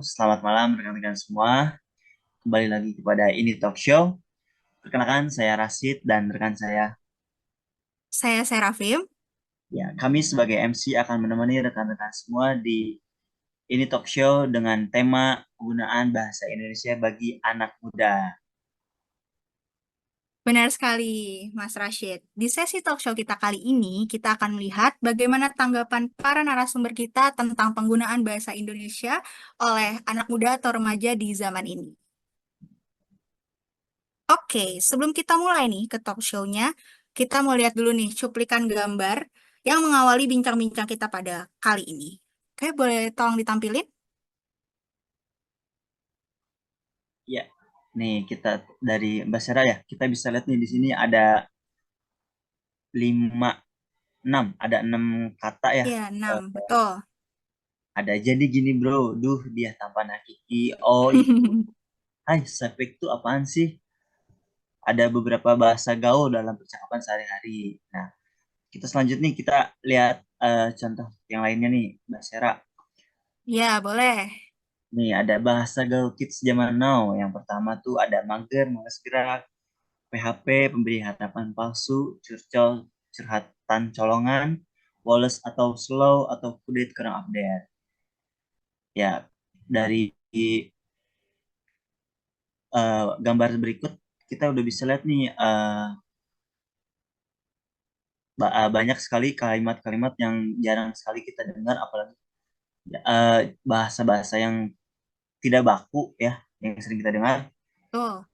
Selamat malam rekan-rekan semua. Kembali lagi kepada Ini Talk Show. Perkenalkan, saya Rasid dan rekan saya. Saya Serafim. Ya, kami sebagai MC akan menemani rekan-rekan semua di Ini Talk Show dengan tema penggunaan bahasa Indonesia bagi anak muda. Benar sekali, Mas Rashid. Di sesi talk show kita kali ini, kita akan melihat bagaimana tanggapan para narasumber kita tentang penggunaan bahasa Indonesia oleh anak muda atau remaja di zaman ini. Oke, sebelum kita mulai nih ke talk show-nya, kita mau lihat dulu nih cuplikan gambar yang mengawali bincang-bincang kita pada kali ini. Oke, boleh tolong ditampilin? Ya, nih kita dari Mbak Sera ya. Kita bisa lihat nih di sini ada 6, ada 6 kata ya. Iya, 6, Eh, betul. ada jadi gini bro, duh dia tampan hakiki. Oh itu, hai sepik tuh apaan sih? Ada beberapa bahasa gaul dalam percakapan sehari-hari. Nah, kita selanjutnya kita lihat contoh yang lainnya nih, Mbak Sera. Ya, boleh. Nih, ada bahasa gaul kids zaman now. Yang pertama tuh ada mager, malas gerak, PHP, pemberi harapan palsu, curcol, curhatan colongan, woles atau slow, atau kudet kurang update. Ya, dari gambar berikut, kita udah bisa lihat nih, banyak sekali kalimat-kalimat yang jarang sekali kita dengar, apalagi bahasa-bahasa yang tidak baku ya, yang sering kita dengar, Tuh.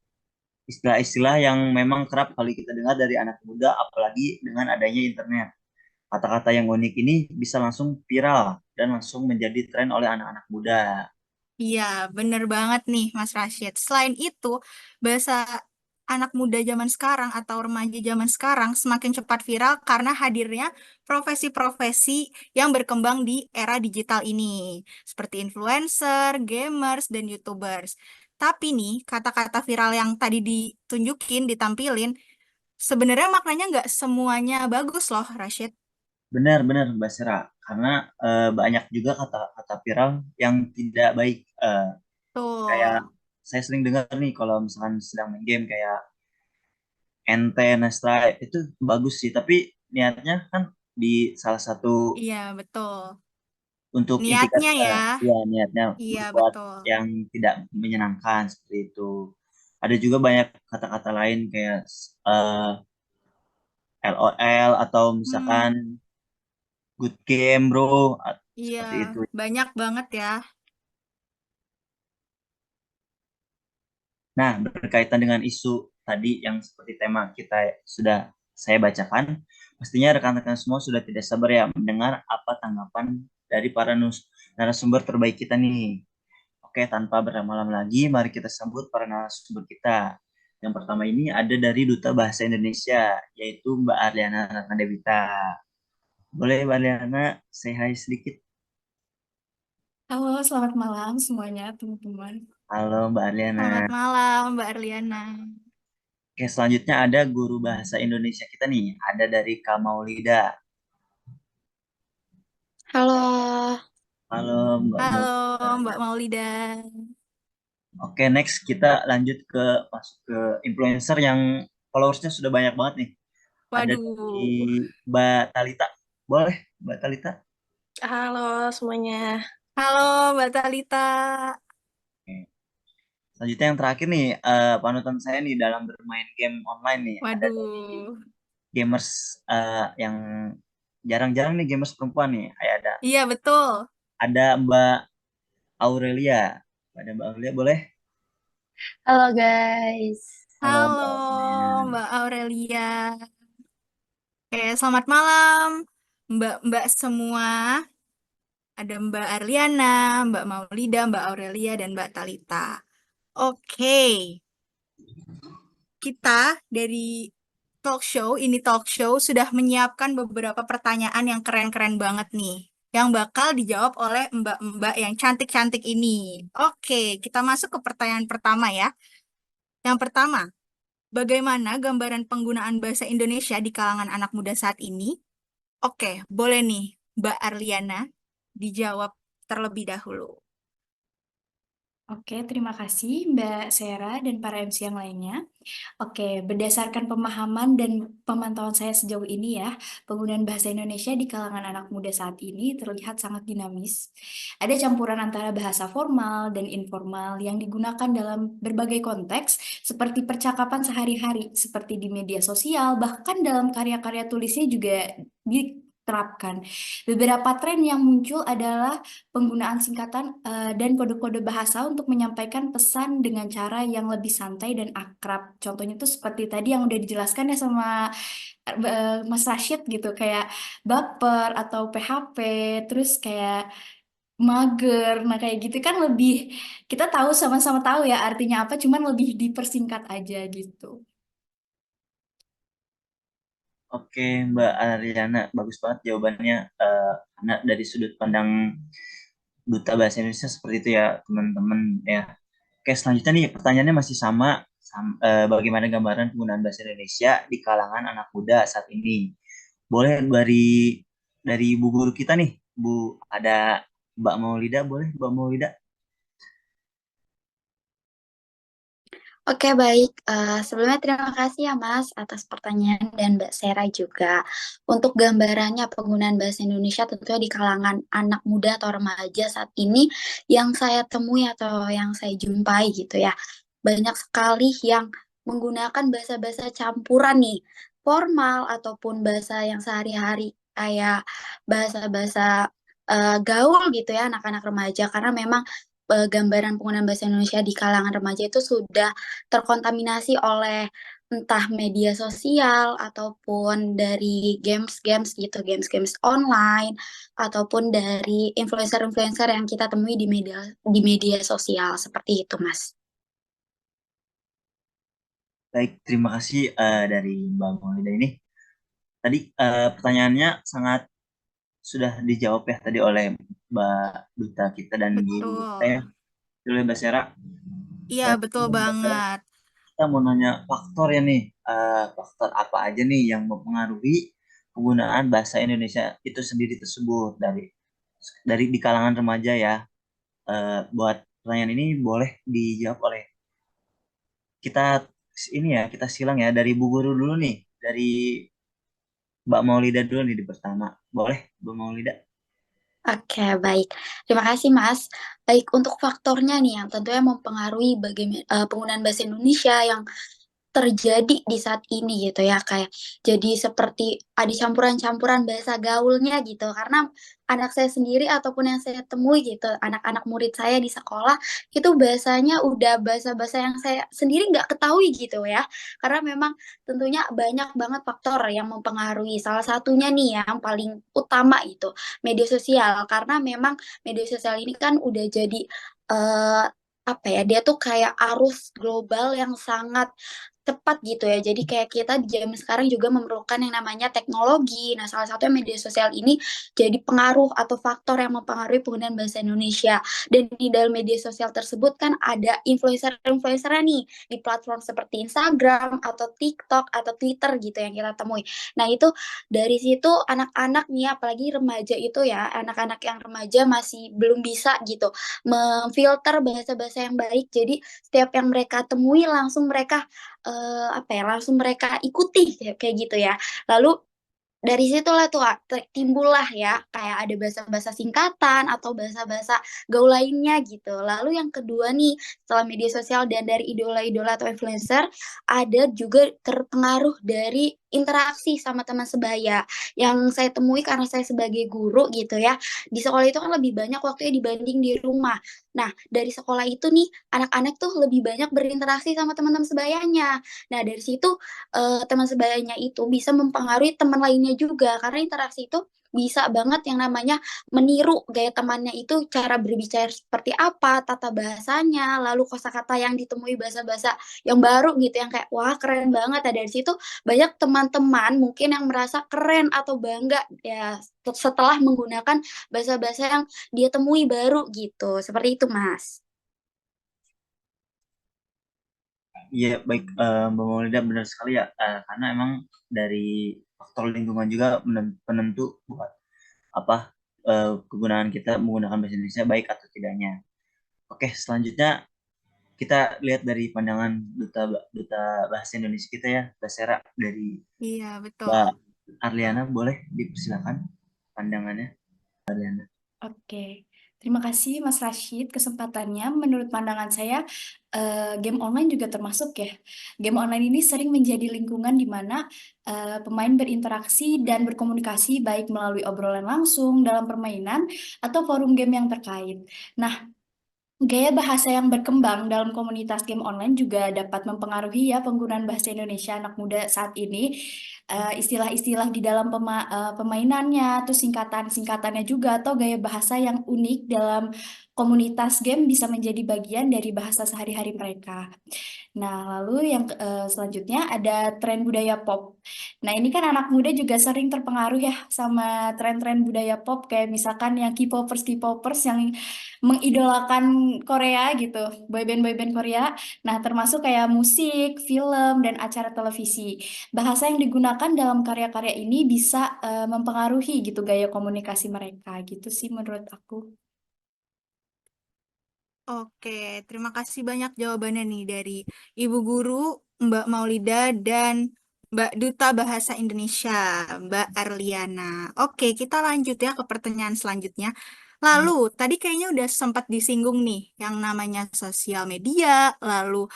istilah-istilah yang memang kerap kali kita dengar dari anak muda, apalagi dengan adanya internet. Kata-kata yang unik ini bisa langsung viral dan langsung menjadi tren oleh anak-anak muda. Iya, bener banget nih, Mas Rashid. Selain itu, bahasa anak muda zaman sekarang atau remaja zaman sekarang semakin cepat viral karena hadirnya profesi-profesi yang berkembang di era digital ini, seperti influencer, gamers, dan YouTubers. Tapi nih, kata-kata viral yang tadi ditunjukin, ditampilin, sebenarnya maknanya nggak semuanya bagus loh, Rashid. Benar-benar Mbak Sera, karena banyak juga kata-kata viral yang tidak baik. Kayak Tuh, saya sering dengar nih kalau misalkan sedang main game kayak ente, Nestra, itu bagus sih, tapi niatnya kan di salah satu iya betul. untuk Niatnya indikator ya, ya niatnya iya berbuat betul. yang tidak menyenangkan seperti itu. Ada juga banyak kata-kata lain kayak eh, LOL atau Hmm, misalkan good game bro, iya, seperti itu. banyak banget ya. Nah, berkaitan dengan isu tadi yang seperti tema kita sudah saya bacakan, pastinya rekan-rekan semua sudah tidak sabar ya mendengar apa tanggapan dari para narasumber terbaik kita nih. Oke, tanpa berlama-lama lagi, mari kita sambut para narasumber kita. Yang pertama ini ada dari Duta Bahasa Indonesia, yaitu Mbak Arliana Ratnadewita. Boleh Mbak Arliana, say hi sedikit. Halo, selamat malam semuanya, teman-teman. Halo Mbak Arliana. Selamat malam, Mbak Arliana. Oke, selanjutnya ada guru bahasa Indonesia kita nih, ada dari Kak Maulida. Halo, Halo Mbak Halo, Maulida. Mbak Maulida. Oke, next kita lanjut ke masuk ke influencer yang followersnya sudah banyak banget nih. Ada dari Waduh. Mbak Talita. Boleh, Mbak Talita? halo semuanya. Halo, Mbak Talita. Oke. Selanjutnya yang terakhir nih, panutan saya nih dalam bermain game online nih. Ada dari Waduh. gamers yang jarang-jarang nih gamers perempuan nih. Iya, betul. Ada Mbak Aurelia. Ada Mbak Aurelia boleh? Halo guys. Halo Halo, Mbak Aurelia. Mbak Aurelia. Oke, selamat malam, Mbak-mbak semua. Ada Mbak Arliana, Mbak Maulida, Mbak Aurelia, dan Mbak Talita. Oke, kita dari talk show sudah menyiapkan beberapa pertanyaan yang keren-keren banget nih, yang bakal dijawab oleh mbak-mbak yang cantik-cantik ini. Oke, kita masuk ke pertanyaan pertama ya. Yang pertama, bagaimana gambaran penggunaan bahasa Indonesia di kalangan anak muda saat ini? Oke, boleh nih, Mbak Arliana dijawab terlebih dahulu. Oke, terima kasih Mbak Sera dan para MC yang lainnya. Oke, berdasarkan pemahaman dan pemantauan saya sejauh ini ya, penggunaan bahasa Indonesia di kalangan anak muda saat ini terlihat sangat dinamis. Ada campuran antara bahasa formal dan informal yang digunakan dalam berbagai konteks, seperti percakapan sehari-hari, seperti di media sosial, bahkan dalam karya-karya tulisnya juga diterapkan. Beberapa tren yang muncul adalah penggunaan singkatan dan kode-kode bahasa untuk menyampaikan pesan dengan cara yang lebih santai dan akrab. Contohnya tuh seperti tadi yang udah dijelaskan ya sama Mas Rashid gitu, kayak baper atau PHP, terus kayak mager. Nah, kayak gitu kan lebih kita tahu sama-sama tahu ya artinya apa, cuman lebih dipersingkat aja gitu. Oke, Mbak Ariana, bagus banget jawabannya. Karena dari sudut pandang Duta Bahasa Indonesia seperti itu ya, teman-teman ya. Oke, selanjutnya nih pertanyaannya masih sama, bagaimana gambaran penggunaan bahasa Indonesia di kalangan anak muda saat ini? Boleh dari Bu Guru kita nih, Bu, ada Mbak Maulida, boleh Mbak Maulida? Oke, baik. Sebelumnya terima kasih ya Mas atas pertanyaan dan Mbak Sera juga. Untuk gambarannya penggunaan bahasa Indonesia tentunya di kalangan anak muda atau remaja saat ini yang saya temui atau yang saya jumpai gitu ya. Banyak sekali yang menggunakan bahasa-bahasa campuran nih, formal ataupun bahasa yang sehari-hari kayak bahasa-bahasa gaul gitu ya anak-anak remaja karena memang gambaran penggunaan bahasa Indonesia di kalangan remaja itu sudah terkontaminasi oleh entah media sosial ataupun dari games-games gitu, games-games online ataupun dari influencer-influencer yang kita temui di media sosial seperti itu, Mas. Baik, terima kasih dari Mbak Maulida ini. Tadi pertanyaannya sangat sudah dijawab ya tadi oleh Mbak Duta kita dan Bu kita ya, Betul. oleh Mbak Sera. Iya, Berarti betul Mbak Sera, banget. kita mau nanya faktor ya nih, faktor apa aja nih yang mempengaruhi penggunaan bahasa Indonesia itu sendiri tersebut dari di kalangan remaja ya. Buat pertanyaan ini boleh dijawab oleh kita ini ya, kita silang ya dari Bu Guru dulu nih, dari Mbak Maulida dulu nih di pertama. Boleh, Mbak Maulida? Oke, baik. Terima kasih, Mas. Baik, untuk faktornya nih yang tentunya mempengaruhi bagaimana penggunaan bahasa Indonesia yang terjadi di saat ini gitu ya kayak jadi seperti ada campuran-campuran bahasa gaulnya gitu karena anak saya sendiri ataupun yang saya temui gitu anak-anak murid saya di sekolah itu bahasanya udah bahasa-bahasa yang saya sendiri nggak ketahui gitu ya karena memang tentunya banyak banget faktor yang mempengaruhi salah satunya nih yang paling utama itu media sosial karena memang media sosial ini kan udah jadi eh, apa ya dia tuh kayak arus global yang sangat cepat gitu ya. Jadi kayak kita di zaman sekarang juga memerlukan yang namanya teknologi. Nah, salah satunya media sosial ini jadi pengaruh atau faktor yang mempengaruhi penggunaan bahasa Indonesia. Dan di dalam media sosial tersebut kan ada influencer-influencer nih di platform seperti Instagram atau TikTok atau Twitter gitu yang kita temui. Nah, itu dari situ anak-anak nih apalagi remaja itu ya, anak-anak yang remaja masih belum bisa gitu memfilter bahasa-bahasa yang baik. Jadi setiap yang mereka temui langsung mereka apa ya langsung mereka ikuti kayak gitu ya. Lalu dari situlah tuh timbullah ya kayak ada bahasa-bahasa singkatan atau bahasa-bahasa gaul lainnya gitu. Lalu yang kedua nih setelah media sosial dan dari idola-idola atau influencer ada juga terpengaruh dari interaksi sama teman sebaya yang saya temui karena saya sebagai guru gitu ya di sekolah itu kan lebih banyak waktunya dibanding di rumah. Nah dari sekolah itu nih anak-anak tuh lebih banyak berinteraksi sama teman-teman sebayanya. Nah dari situ teman sebayanya itu bisa mempengaruhi teman lainnya juga karena interaksi itu bisa banget yang namanya meniru gaya temannya itu cara berbicara seperti apa, tata bahasanya, lalu kosakata yang ditemui bahasa-bahasa yang baru gitu yang kayak wah keren banget ya dari situ banyak teman-teman mungkin yang merasa keren atau bangga ya setelah menggunakan bahasa-bahasa yang dia temui baru gitu. Seperti itu, Mas. Iya, baik Mbak Maulida benar sekali ya, karena emang dari faktor lingkungan juga penentu buat apa kegunaan kita menggunakan bahasa Indonesia baik atau tidaknya. Oke, selanjutnya kita lihat dari pandangan duta bahasa Indonesia kita ya, Mbak Sera, dari Iya, betul. Mbak Arliana, boleh dipersilakan pandangannya, Arliana. Oke, terima kasih Mas Rashid kesempatannya. Menurut pandangan saya, game online juga termasuk ya. Game online ini sering menjadi lingkungan di mana pemain berinteraksi dan berkomunikasi baik melalui obrolan langsung dalam permainan atau forum game yang terkait. Nah, gaya bahasa yang berkembang dalam komunitas game online juga dapat mempengaruhi ya penggunaan bahasa Indonesia anak muda saat ini. Istilah-istilah di dalam pemainannya, atau singkatan-singkatannya juga, atau gaya bahasa yang unik dalam komunitas game bisa menjadi bagian dari bahasa sehari-hari mereka. Nah, lalu yang selanjutnya ada tren budaya pop. Nah, ini kan anak muda juga sering terpengaruh ya sama tren-tren budaya pop, kayak misalkan yang K-popers yang mengidolakan Korea gitu, boyband Korea. Nah, termasuk kayak musik, film, dan acara televisi. Bahasa yang digunakan dalam karya-karya ini bisa mempengaruhi gitu gaya komunikasi mereka gitu sih menurut aku. Oke, terima kasih banyak jawabannya nih dari Ibu Guru, Mbak Maulida, dan Mbak Duta Bahasa Indonesia, Mbak Arliana. Oke, kita lanjut ya ke pertanyaan selanjutnya. Lalu, tadi kayaknya udah sempat disinggung nih yang namanya sosial media, lalu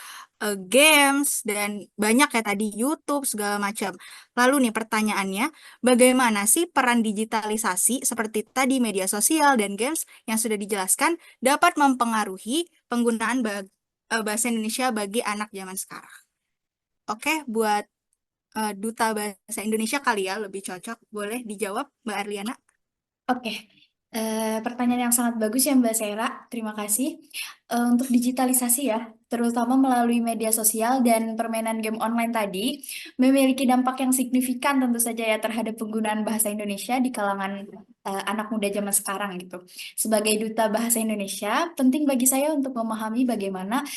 games, dan banyak ya tadi YouTube, segala macam. Lalu nih pertanyaannya, bagaimana sih peran digitalisasi seperti tadi media sosial dan games yang sudah dijelaskan dapat mempengaruhi penggunaan bahasa Indonesia bagi anak zaman sekarang? Oke, buat Duta Bahasa Indonesia kali ya lebih cocok. Boleh dijawab, Mbak Arliana? Oke, pertanyaan yang sangat bagus ya Mbak Sera, terima kasih. Untuk digitalisasi ya, terutama melalui media sosial dan permainan game online tadi, memiliki dampak yang signifikan tentu saja ya terhadap penggunaan bahasa Indonesia di kalangan anak muda zaman sekarang gitu. Sebagai Duta Bahasa Indonesia, penting bagi saya untuk memahami bagaimana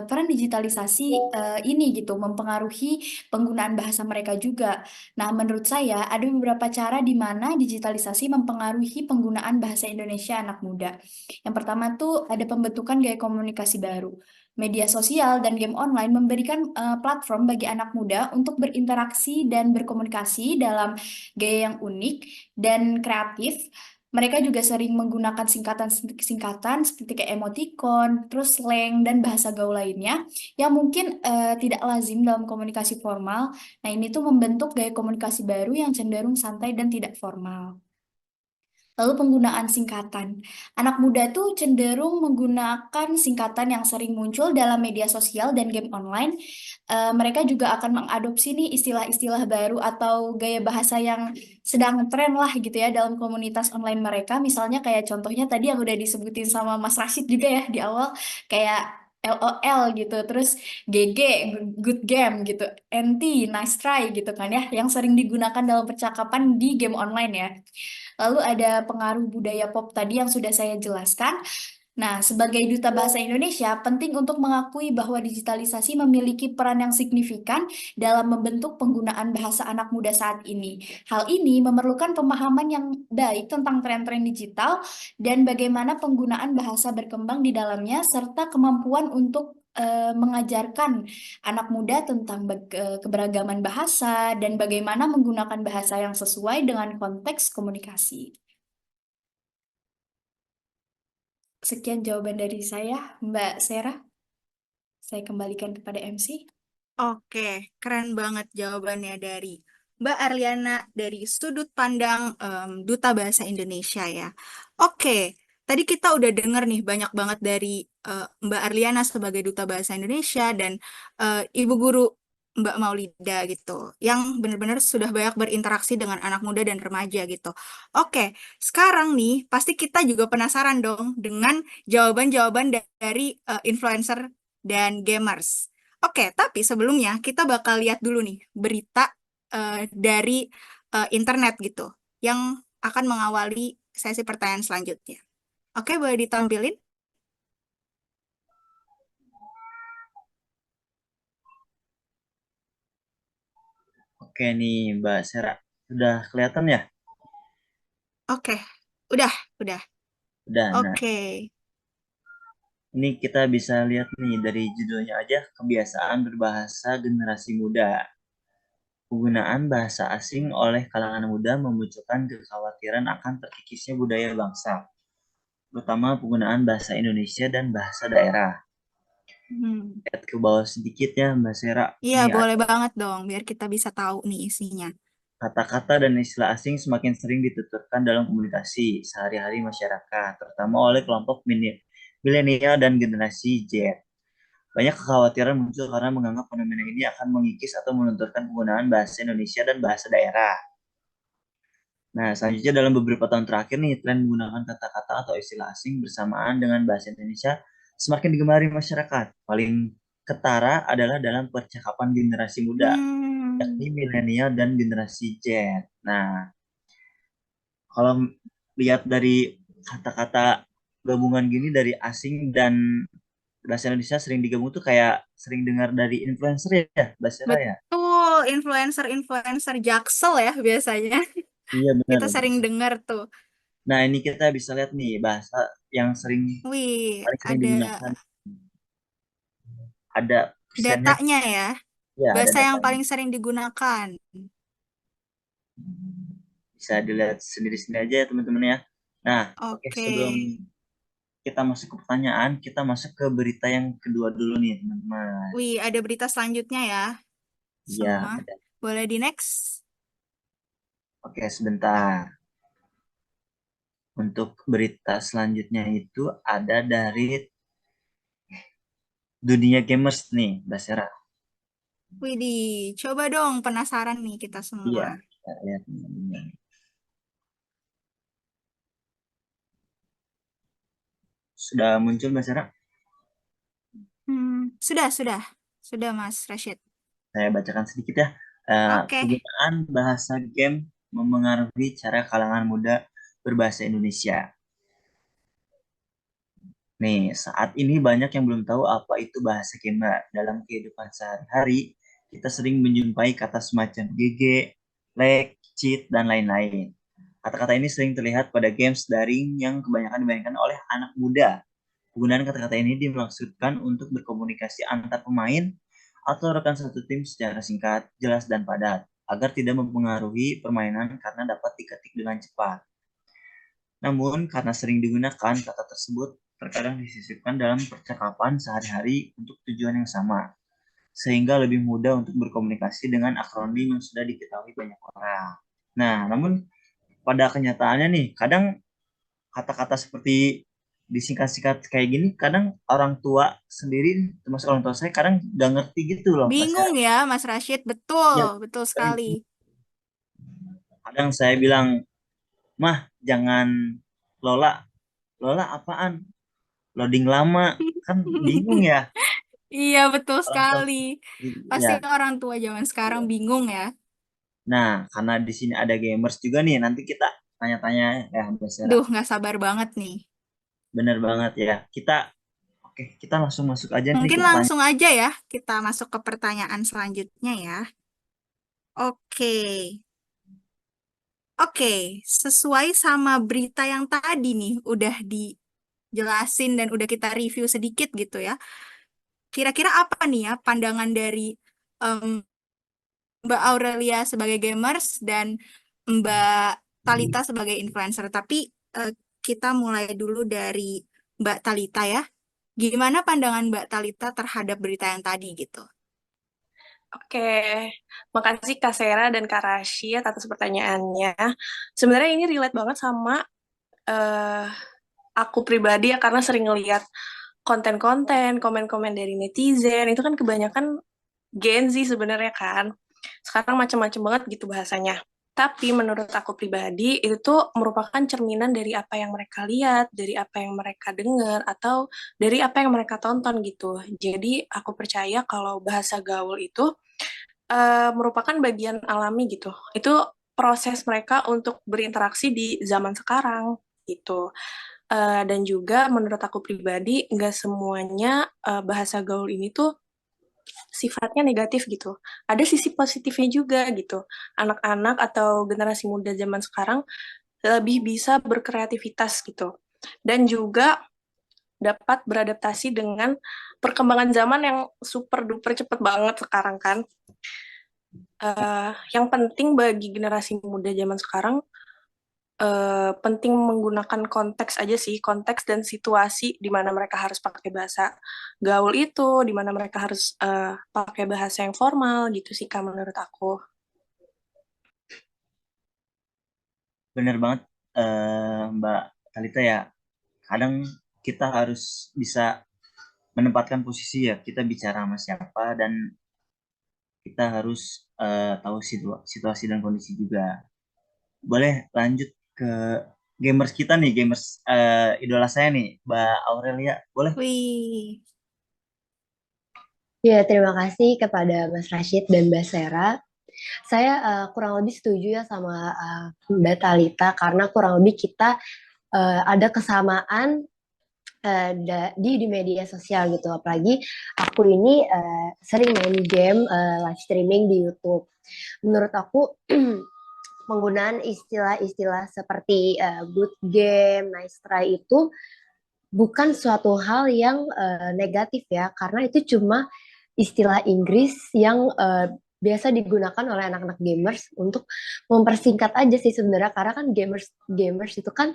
peran digitalisasi ini gitu mempengaruhi penggunaan bahasa mereka juga. Nah, menurut saya ada beberapa cara di mana digitalisasi mempengaruhi penggunaan bahasa Indonesia anak muda. Yang pertama tuh ada pembentukan gaya komunikasi baru. Media sosial dan game online memberikan platform bagi anak muda untuk berinteraksi dan berkomunikasi dalam gaya yang unik dan kreatif. Mereka juga sering menggunakan singkatan-singkatan seperti kayak emoticon, terus slang, dan bahasa gaul lainnya yang mungkin tidak lazim dalam komunikasi formal. Nah, ini tuh membentuk gaya komunikasi baru yang cenderung santai dan tidak formal. Lalu penggunaan singkatan. Anak muda tuh cenderung menggunakan singkatan yang sering muncul dalam media sosial dan game online. Mereka juga akan mengadopsi nih istilah-istilah baru atau gaya bahasa yang sedang tren lah gitu ya dalam komunitas online mereka. Misalnya kayak contohnya tadi yang udah disebutin sama Mas Rashid juga ya di awal, kayak LOL gitu, terus GG, good game gitu, NT, nice try gitu kan ya, yang sering digunakan dalam percakapan di game online ya. Lalu ada pengaruh budaya pop tadi yang sudah saya jelaskan. Nah, sebagai Duta Bahasa Indonesia, penting untuk mengakui bahwa digitalisasi memiliki peran yang signifikan dalam membentuk penggunaan bahasa anak muda saat ini. Hal ini memerlukan pemahaman yang baik tentang tren-tren digital dan bagaimana penggunaan bahasa berkembang di dalamnya, serta kemampuan untuk mengajarkan anak muda tentang keberagaman bahasa dan bagaimana menggunakan bahasa yang sesuai dengan konteks komunikasi. Sekian jawaban dari saya, Mbak Sera. Saya kembalikan kepada MC. Oke, keren banget jawabannya dari Mbak Arliana dari sudut pandang Duta Bahasa Indonesia ya. Oke, tadi kita udah denger nih banyak banget dari Mbak Arliana sebagai Duta Bahasa Indonesia dan Ibu Guru Mbak Maulida gitu, yang benar-benar sudah banyak berinteraksi dengan anak muda dan remaja gitu. Oke, sekarang nih pasti kita juga penasaran dong dengan jawaban-jawaban dari influencer dan gamers. Oke, tapi sebelumnya kita bakal lihat dulu nih berita dari internet gitu yang akan mengawali sesi pertanyaan selanjutnya. Oke, boleh ditampilin? Oke nih Mbak Sera, sudah kelihatan ya? Oke, udah, udah. Udah, nah Oke, Ini kita bisa lihat nih dari judulnya aja, kebiasaan berbahasa generasi muda. Penggunaan bahasa asing oleh kalangan muda memunculkan kekhawatiran akan terkikisnya budaya bangsa, terutama penggunaan bahasa Indonesia dan bahasa daerah. Lihat ke bawah sedikit ya, Mbak Sera. Iya, Ini boleh banget dong, biar kita bisa tahu nih isinya. kata-kata dan istilah asing semakin sering dituturkan dalam komunikasi sehari-hari masyarakat, terutama oleh kelompok milenial dan generasi Z. Banyak kekhawatiran muncul karena menganggap fenomena ini akan mengikis atau melunturkan penggunaan bahasa Indonesia dan bahasa daerah. Nah, selanjutnya dalam beberapa tahun terakhir nih, tren menggunakan kata-kata atau istilah asing bersamaan dengan bahasa Indonesia semakin digemari masyarakat. Paling ketara adalah dalam percakapan generasi muda, yakni Hmm, milenial dan generasi Z. Nah, kalau lihat dari kata-kata gabungan gini dari asing dan bahasa Indonesia sering digabung tuh kayak sering dengar dari influencer ya, bahasa ya. betul, influencer-influencer Jaksel ya biasanya. Iya benar. Kita sering dengar tuh. Nah, ini kita bisa lihat nih bahasa yang Wih, paling sering ada digunakan. Ada persennya, datanya ya. ya ada Bahasa yang datanya. paling sering digunakan. Bisa dilihat sendiri-sendiri aja ya teman-teman ya. Nah, oke, Oke. sebelum kita masuk ke pertanyaan, kita masuk ke berita yang kedua dulu nih teman-teman. Wih, ada berita selanjutnya ya. Iya, Semua. benar. Boleh di next? Oke, sebentar. Untuk berita selanjutnya itu ada dari dunia gamers nih, Mbak Sera. Widih, coba dong penasaran nih kita semua. Iya, kita lihat nih. Sudah muncul Mbak Sera? Sudah. Sudah, Mas Rashid. Saya bacakan sedikit ya. Oke. Penggunaan bahasa game memengaruhi cara kalangan muda berbahasa Indonesia. Nih, saat ini banyak yang belum tahu apa itu bahasa gamer. Dalam kehidupan sehari-hari, kita sering menjumpai kata semacam GG, lag, cheat, dan lain-lain. Kata-kata ini sering terlihat pada games daring yang kebanyakan dimainkan oleh anak muda. Penggunaan kata-kata ini dimaksudkan untuk berkomunikasi antar pemain atau rekan satu tim secara singkat, jelas, dan padat, agar tidak mempengaruhi permainan karena dapat diketik dengan cepat. Namun, karena sering digunakan, kata tersebut terkadang disisipkan dalam percakapan sehari-hari untuk tujuan yang sama, sehingga lebih mudah untuk berkomunikasi dengan akronim yang sudah diketahui banyak orang. Nah, namun pada kenyataannya nih, kadang kata-kata seperti disingkat-singkat kayak gini, kadang orang tua sendiri, termasuk orang tua saya, kadang nggak ngerti gitu loh, Mbak Bingung Sarah. ya, Mas Rashid. Betul, Ya, betul sekali. kadang saya bilang, mah jangan Lola, Lola apaan? Loading lama, kan bingung ya Iya, betul orang tua. sekali. Pasti Ya, orang tua zaman sekarang bingung ya. nah karena di sini ada gamers juga nih, nanti kita tanya-tanya ya Mbak Sarah. Duh, nggak sabar banget nih. Bener banget ya. Oke, kita langsung masuk aja nih Mungkin ke pertanyaan. langsung aja ya, kita masuk ke pertanyaan selanjutnya ya. Oke. Oke, sesuai sama berita yang tadi nih, udah dijelasin dan udah kita review sedikit gitu ya. Kira-kira apa nih ya pandangan dari em, Mbak Aurelia sebagai gamers dan Mbak Talita sebagai influencer? Tapi eh, kita mulai dulu dari Mbak Talita ya. Gimana pandangan Mbak Talita terhadap berita yang tadi gitu? Oke, makasih Kak Sera dan Kak Rashid atas pertanyaannya. Sebenarnya ini relate banget sama eh, aku pribadi ya, karena sering ngeliat konten-konten, komen-komen dari netizen, itu kan kebanyakan Gen Z sebenarnya kan. Sekarang macam-macam banget gitu bahasanya. Tapi menurut aku pribadi, itu tuh merupakan cerminan dari apa yang mereka lihat, dari apa yang mereka dengar, atau dari apa yang mereka tonton gitu. Jadi aku percaya kalau bahasa gaul itu merupakan bagian alami gitu. Itu proses mereka untuk berinteraksi di zaman sekarang gitu. Dan juga menurut aku pribadi, nggak semuanya bahasa gaul ini tuh sifatnya negatif gitu. Ada sisi positifnya juga gitu. Anak-anak atau generasi muda zaman sekarang lebih bisa berkreativitas gitu. Dan juga dapat beradaptasi dengan perkembangan zaman yang super duper cepet banget sekarang kan. Yang penting bagi generasi muda zaman sekarang, penting menggunakan konteks aja sih, konteks dan situasi di mana mereka harus pakai bahasa gaul itu, di mana mereka harus pakai bahasa yang formal gitu sih Kak menurut aku. Bener banget Mbak Talita ya. Kadang kita harus bisa menempatkan posisi ya. Kita bicara sama siapa dan kita harus tahu situasi dan kondisi juga. Boleh lanjut ke gamers kita nih, gamers idola saya nih, Mbak Aurelia. Boleh? Wih, Ya, terima kasih kepada Mas Rashid dan Mbak Sera. Saya kurang lebih setuju ya sama Mbak Talita karena kurang lebih kita ada kesamaan di media sosial gitu. Apalagi aku ini sering main game live streaming di YouTube. Menurut aku penggunaan istilah-istilah seperti good game, nice try itu bukan suatu hal yang negatif ya, karena itu cuma istilah Inggris yang biasa digunakan oleh anak-anak gamers untuk mempersingkat aja sih sebenarnya, karena kan gamers itu kan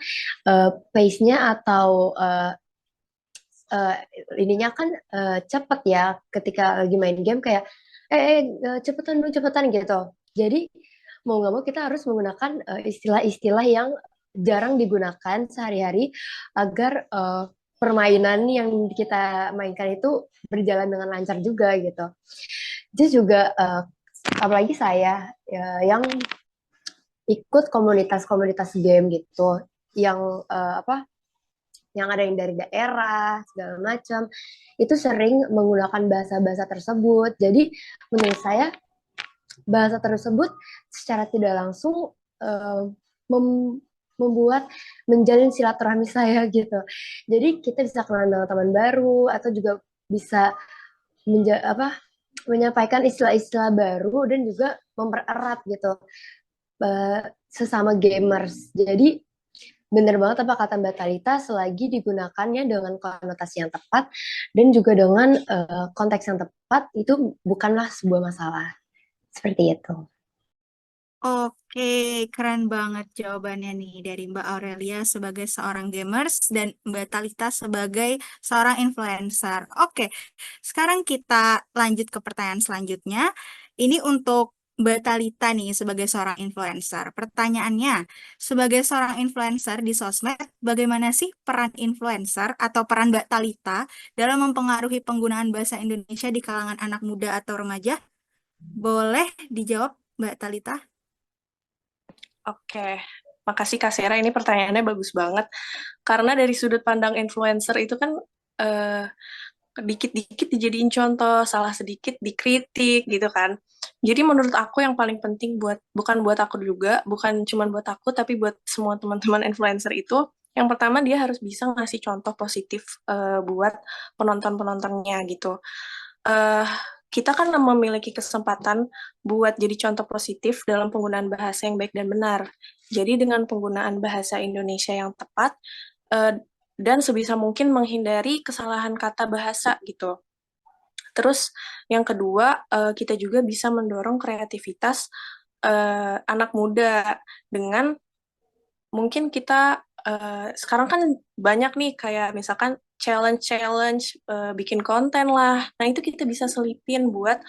pace-nya atau uh, ininya kan cepet ya ketika lagi main game kayak cepetan dong cepetan gitu. Jadi mau nggak mau kita harus menggunakan istilah-istilah yang jarang digunakan sehari-hari agar permainan yang kita mainkan itu berjalan dengan lancar juga gitu. Jadi juga apalagi saya yang ikut komunitas-komunitas game gitu yang yang ada yang dari daerah segala macam itu sering menggunakan bahasa-bahasa tersebut. Jadi menurut saya bahasa tersebut secara tidak langsung membuat menjalin silaturahmi saya gitu. Jadi kita bisa kenal dengan teman baru atau juga bisa menyampaikan istilah-istilah baru dan juga mempererat gitu sesama gamers. Jadi benar banget apa kata Mbak Talita, selagi digunakannya dengan konotasi yang tepat dan juga dengan konteks yang tepat, itu bukanlah sebuah masalah. Seperti itu. oke, keren banget jawabannya nih dari Mbak Aurelia sebagai seorang gamers dan Mbak Talita sebagai seorang influencer. Oke, sekarang kita lanjut ke pertanyaan selanjutnya. Ini untuk Mbak Talita nih sebagai seorang influencer. Pertanyaannya, sebagai seorang influencer di sosmed, bagaimana sih peran influencer atau peran Mbak Talita dalam mempengaruhi penggunaan bahasa Indonesia di kalangan anak muda atau remaja? Boleh dijawab, Mbak Talita? Oke, makasih Kak Sera. Ini pertanyaannya bagus banget. Karena dari sudut pandang influencer itu kan dikit-dikit dijadiin contoh, salah sedikit dikritik gitu kan. Jadi menurut aku yang paling penting bukan buat aku juga, bukan cuma buat aku, tapi buat semua teman-teman influencer itu, yang pertama dia harus bisa ngasih contoh positif buat penonton-penontonnya gitu. Kita kan memiliki kesempatan buat jadi contoh positif dalam penggunaan bahasa yang baik dan benar. Jadi dengan penggunaan bahasa Indonesia yang tepat dan sebisa mungkin menghindari kesalahan kata bahasa gitu. Terus yang kedua, kita juga bisa mendorong kreativitas anak muda dengan mungkin kita sekarang kan banyak nih kayak misalkan challenge bikin konten lah. Nah, itu kita bisa selipin buat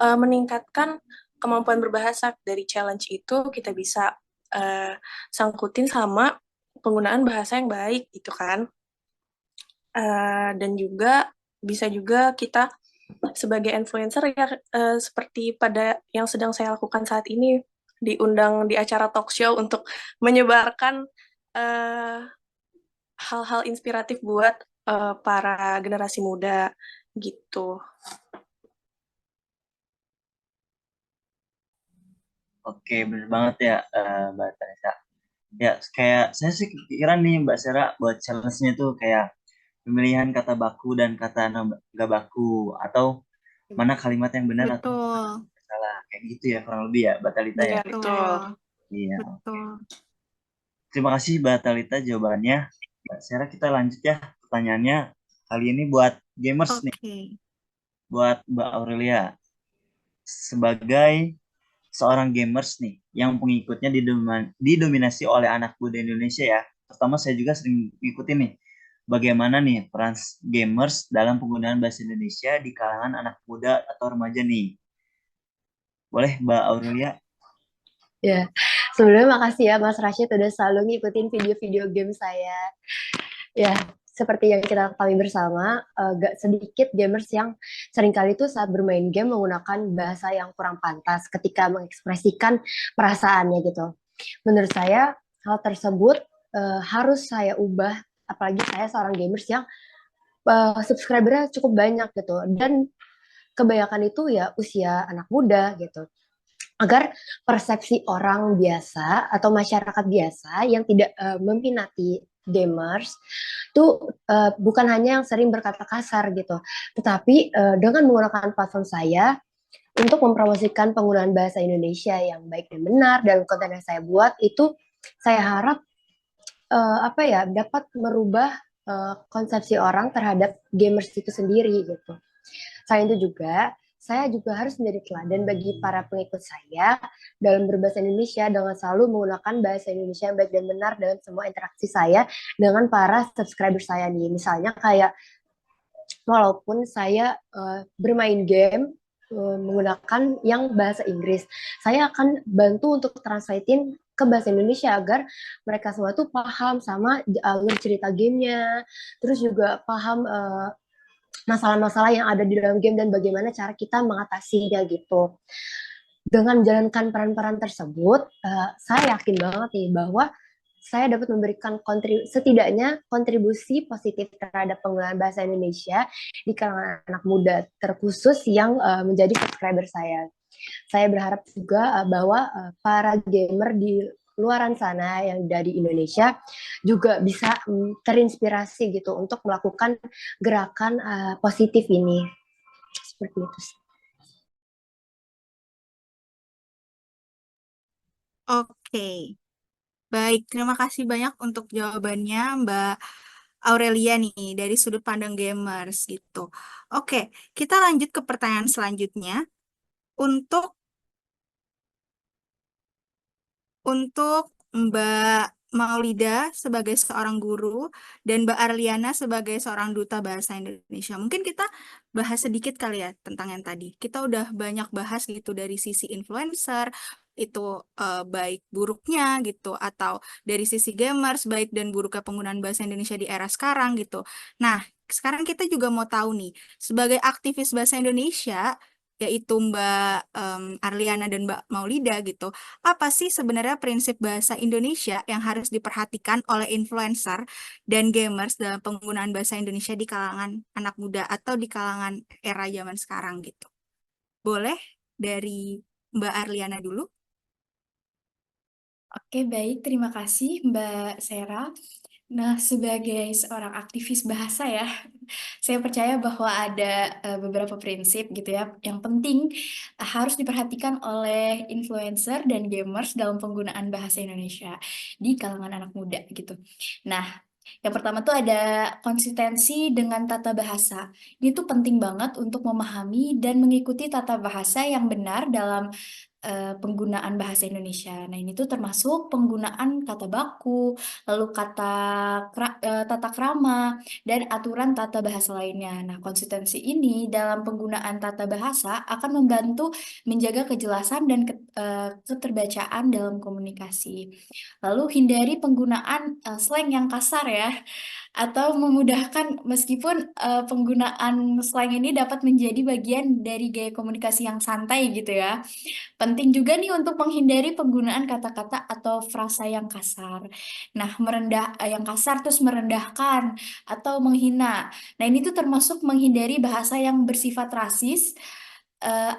meningkatkan kemampuan berbahasa. Dari challenge itu kita bisa sangkutin sama penggunaan bahasa yang baik gitu kan. Dan juga bisa juga kita sebagai influencer ya seperti pada yang sedang saya lakukan saat ini, diundang di acara talk show untuk menyebarkan hal-hal inspiratif buat para generasi muda gitu. Oke, bener banget ya Mbak Talita. Ya, kayak saya sih kepikiran nih Mbak Sera buat challenge-nya tuh kayak pemilihan kata baku dan kata nggak baku atau mana kalimat yang benar atau Betul, salah kayak gitu ya kurang lebih ya Mbak Talita ya. Iya, betul. Iya. betul. Terima kasih Mbak Talita jawabannya. Mbak Sera kita lanjut ya pertanyaannya kali ini buat gamers nih, Oke. buat Mbak Aurelia. Sebagai seorang gamers nih, yang pengikutnya didominasi oleh anak muda Indonesia ya. Pertama saya juga sering ngikutin nih, bagaimana nih peran gamers dalam penggunaan bahasa Indonesia di kalangan anak muda atau remaja nih. Boleh Mbak Aurelia? Ya, sebelumnya makasih ya Mas Rashid udah selalu ngikutin video-video game saya. Ya, seperti yang kita ketahui bersama, gak sedikit gamers yang seringkali tuh saat bermain game menggunakan bahasa yang kurang pantas ketika mengekspresikan perasaannya gitu. Menurut saya, hal tersebut harus saya ubah, apalagi saya seorang gamers yang subscribernya cukup banyak gitu. Dan kebanyakan itu ya usia anak muda gitu. Agar persepsi orang biasa atau masyarakat biasa yang tidak meminati gamers itu bukan hanya yang sering berkata kasar gitu, tetapi dengan menggunakan platform saya untuk mempromosikan penggunaan bahasa Indonesia yang baik dan benar dalam konten yang saya buat itu, saya harap apa ya, dapat merubah konsepsi orang terhadap gamers itu sendiri gitu. Selain itu juga, saya juga harus menjadi teladan bagi para pengikut saya dalam berbahasa Indonesia dengan selalu menggunakan bahasa Indonesia yang baik dan benar dalam semua interaksi saya dengan para subscriber saya nih. Misalnya kayak walaupun saya bermain game menggunakan yang bahasa Inggris, saya akan bantu untuk translatein ke bahasa Indonesia agar mereka semua tuh paham sama alur cerita gamenya, terus juga paham masalah-masalah yang ada di dalam game dan bagaimana cara kita mengatasinya gitu. Dengan menjalankan peran-peran tersebut, saya yakin banget nih bahwa saya dapat memberikan setidaknya kontribusi positif terhadap penggunaan bahasa Indonesia di kalangan anak muda, terkhusus yang menjadi subscriber saya. Saya berharap juga bahwa para gamer di luaran sana yang dari Indonesia juga bisa terinspirasi gitu untuk melakukan gerakan positif ini. Seperti itu. Oke. Baik, terima kasih banyak untuk jawabannya Mbak Aurelia nih dari sudut pandang gamers gitu. Oke, kita lanjut ke pertanyaan selanjutnya. Untuk Mbak Maulida sebagai seorang guru dan Mbak Arliana sebagai seorang duta bahasa Indonesia. Mungkin kita bahas sedikit kali ya tentang yang tadi. Kita udah banyak bahas gitu dari sisi influencer, itu baik buruknya gitu, atau dari sisi gamers, baik dan buruknya penggunaan bahasa Indonesia di era sekarang gitu. Nah, sekarang kita juga mau tahu nih, sebagai aktivis bahasa Indonesia, yaitu Mbak Arliana dan Mbak Maulida gitu, apa sih sebenarnya prinsip bahasa Indonesia yang harus diperhatikan oleh influencer dan gamers dalam penggunaan bahasa Indonesia di kalangan anak muda atau di kalangan era zaman sekarang gitu? Boleh dari Mbak Arliana dulu? Oke, baik. Terima kasih, Mbak Sera. Nah, sebagai seorang aktivis bahasa ya, saya percaya bahwa ada beberapa prinsip gitu ya, yang penting harus diperhatikan oleh influencer dan gamers dalam penggunaan bahasa Indonesia di kalangan anak muda gitu. Nah, yang pertama tuh ada konsistensi dengan tata bahasa. Ini tuh penting banget untuk memahami dan mengikuti tata bahasa yang benar dalam penggunaan bahasa Indonesia. Nah, ini tuh termasuk penggunaan kata baku, lalu tata krama, dan aturan tata bahasa lainnya. Nah, konsistensi ini dalam penggunaan tata bahasa akan membantu menjaga kejelasan dan keterbacaan dalam komunikasi. Lalu hindari penggunaan slang yang kasar ya, atau memudahkan meskipun penggunaan slang ini dapat menjadi bagian dari gaya komunikasi yang santai gitu ya. Penting juga nih untuk menghindari penggunaan kata-kata atau frasa yang kasar. Nah, yang kasar terus merendahkan atau menghina. Nah, ini tuh termasuk menghindari bahasa yang bersifat rasis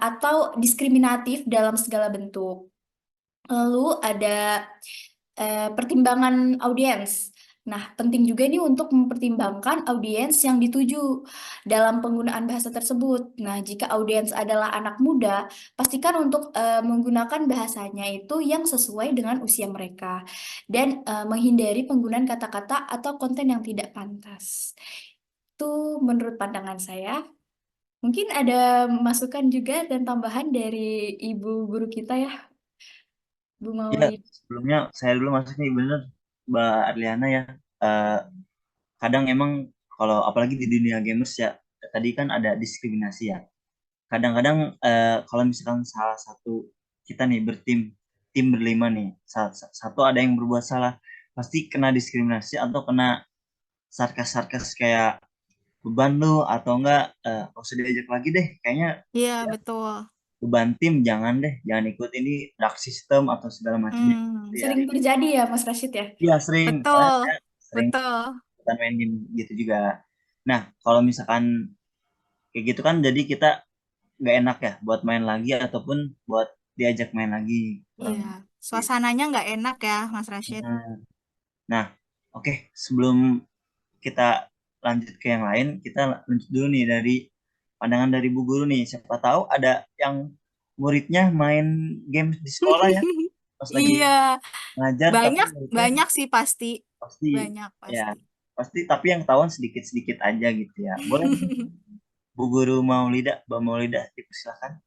atau diskriminatif dalam segala bentuk. Lalu ada pertimbangan audiens. Nah, penting juga nih untuk mempertimbangkan audiens yang dituju dalam penggunaan bahasa tersebut. Nah, jika audiens adalah anak muda, pastikan untuk menggunakan bahasanya itu yang sesuai dengan usia mereka dan menghindari penggunaan kata-kata atau konten yang tidak pantas. Itu menurut pandangan saya. Mungkin ada masukan juga dan tambahan dari Ibu guru kita ya, Bu Ya, Maulid. sebelumnya saya dulu masuk nih, bener Mbak Arliana ya. Eh, Kadang emang kalau apalagi di dunia gamers ya, tadi kan ada diskriminasi ya. Kadang-kadang kalau misalkan salah satu kita nih tim berlima nih, satu ada yang berbuat salah, pasti kena diskriminasi atau kena sarkas-sarkas kayak beban lu, atau enggak gak usah diajak lagi deh, kayaknya Iya, ya, betul. beban tim jangan deh, jangan ikut ini dark system atau segala macamnya gitu ya. Sering terjadi ya, Mas Rashid ya? Iya sering, soalnya Betul. saya sering Betul. ikutan main game gitu juga. Nah, kalau misalkan kayak gitu kan jadi kita nggak enak ya buat main lagi ataupun buat diajak main lagi, kurang Iya. lebih. Suasananya nggak enak ya, Mas Rashid. Nah, oke, sebelum kita lanjut ke yang lain, kita lanjut dulu nih dari pandangan dari Bu Guru nih. Siapa tahu ada yang muridnya main game di sekolah ya, pas lagi Iya, ngajar, tapi banyak muridnya banyak sih pasti. pasti Banyak ya, pasti. pasti, tapi yang tahuan sedikit-sedikit aja gitu ya. Boleh nih, Bu Guru Maulida, Mbak Maulida, silakan.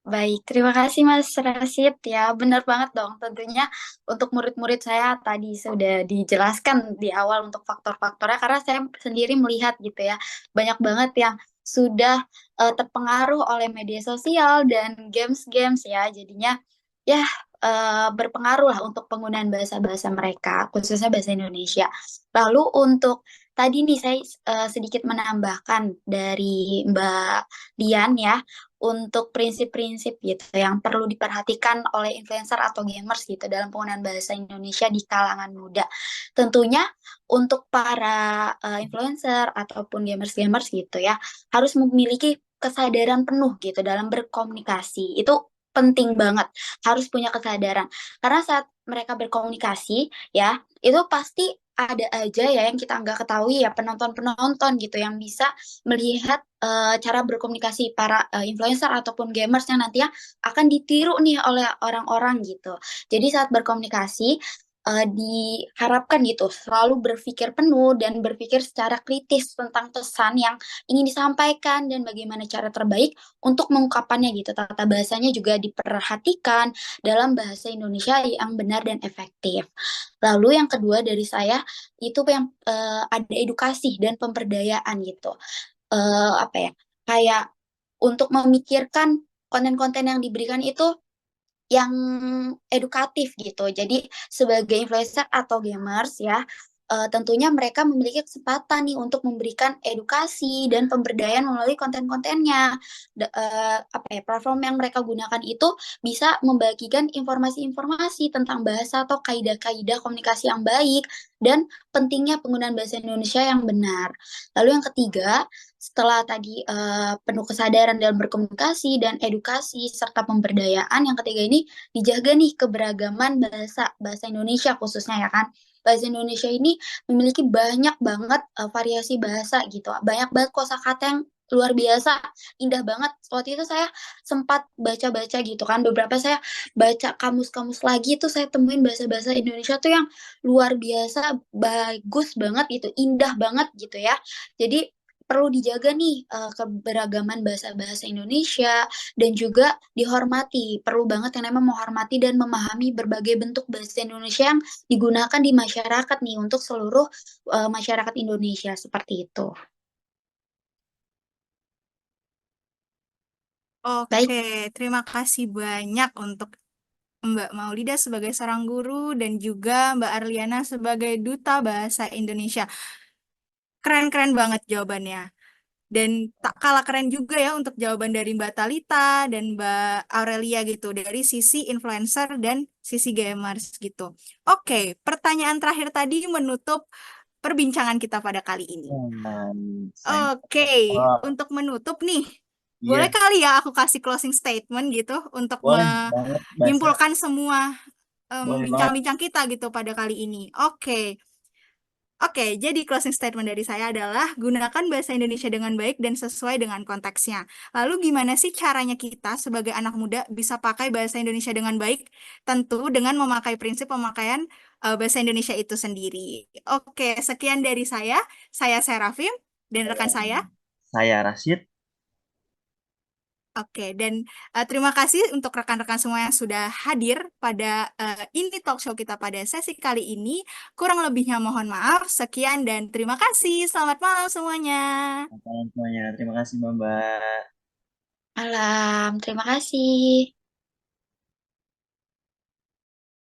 Baik, terima kasih Mas Rashid ya. Benar banget dong. Tentunya untuk murid-murid saya tadi sudah dijelaskan di awal untuk faktor-faktornya karena saya sendiri melihat gitu ya. Banyak banget yang sudah terpengaruh oleh media sosial dan games-games ya. Jadinya ya berpengaruh lah untuk penggunaan bahasa-bahasa mereka, khususnya bahasa Indonesia. Lalu untuk tadi nih saya sedikit menambahkan dari Mbak Dian ya untuk prinsip-prinsip gitu yang perlu diperhatikan oleh influencer atau gamers gitu dalam penggunaan bahasa Indonesia di kalangan muda. Tentunya untuk para influencer ataupun gamers-gamers gitu ya harus memiliki kesadaran penuh gitu dalam berkomunikasi. Itu penting banget, harus punya kesadaran. Karena saat mereka berkomunikasi ya, itu pasti ada aja ya yang kita nggak ketahui ya penonton-penonton gitu yang bisa melihat cara berkomunikasi para influencer ataupun gamers yang nantinya akan ditiru nih oleh orang-orang gitu. Jadi saat berkomunikasi diharapkan gitu selalu berpikir penuh dan berpikir secara kritis tentang pesan yang ingin disampaikan dan bagaimana cara terbaik untuk mengungkapkannya gitu. Tata bahasanya juga diperhatikan dalam bahasa Indonesia yang benar dan efektif. Lalu yang kedua dari saya itu yang ada edukasi dan pemberdayaan gitu. Apa ya, kayak untuk memikirkan konten-konten yang diberikan itu yang edukatif gitu. Jadi sebagai influencer atau gamers ya, tentunya mereka memiliki kesempatan nih untuk memberikan edukasi dan pemberdayaan melalui konten-kontennya. Apa ya, platform yang mereka gunakan itu bisa membagikan informasi-informasi tentang bahasa atau kaidah-kaidah komunikasi yang baik dan pentingnya penggunaan bahasa Indonesia yang benar. Lalu yang ketiga, setelah tadi penuh kesadaran dalam berkomunikasi dan edukasi serta pemberdayaan, yang ketiga ini dijaga nih keberagaman bahasa Indonesia khususnya ya kan. Bahasa Indonesia ini memiliki banyak banget variasi bahasa gitu. Banyak banget kosakata yang luar biasa, indah banget. Waktu itu saya sempat baca-baca gitu kan, beberapa saya baca kamus-kamus lagi tuh saya temuin bahasa-bahasa Indonesia tuh yang luar biasa, bagus banget gitu, indah banget gitu ya. Jadi perlu dijaga nih keberagaman bahasa-bahasa Indonesia dan juga dihormati. Perlu banget yang namanya menghormati dan memahami berbagai bentuk bahasa Indonesia yang digunakan di masyarakat nih untuk seluruh masyarakat Indonesia seperti itu. Baik, Oke, terima kasih banyak untuk Mbak Maulida sebagai seorang guru dan juga Mbak Arliana sebagai duta bahasa Indonesia. Keren-keren banget jawabannya. Dan tak kalah keren juga ya untuk jawaban dari Mbak Talita dan Mbak Aurelia gitu, dari sisi influencer dan sisi gamers gitu. Oke, pertanyaan terakhir tadi menutup perbincangan kita pada kali ini. Sayang. Oke, Oh, untuk menutup nih, boleh iya, kali ya aku kasih closing statement gitu untuk boleh banget, Mbak Sarah. menyimpulkan semua Boleh banget. bincang-bincang kita gitu pada kali ini. Oke, Oke, jadi closing statement dari saya adalah gunakan bahasa Indonesia dengan baik dan sesuai dengan konteksnya. Lalu gimana sih caranya kita sebagai anak muda bisa pakai bahasa Indonesia dengan baik? Tentu dengan memakai prinsip pemakaian bahasa Indonesia itu sendiri. Oke, sekian dari saya. Saya Serafim dan rekan saya. Saya Rashid. Oke, dan terima kasih untuk rekan-rekan semua yang sudah hadir pada ini talk show kita pada sesi kali ini. Kurang lebihnya mohon maaf. Sekian dan terima kasih. Selamat malam semuanya. Selamat malam semuanya. Terima kasih Mbak. Malam, terima kasih.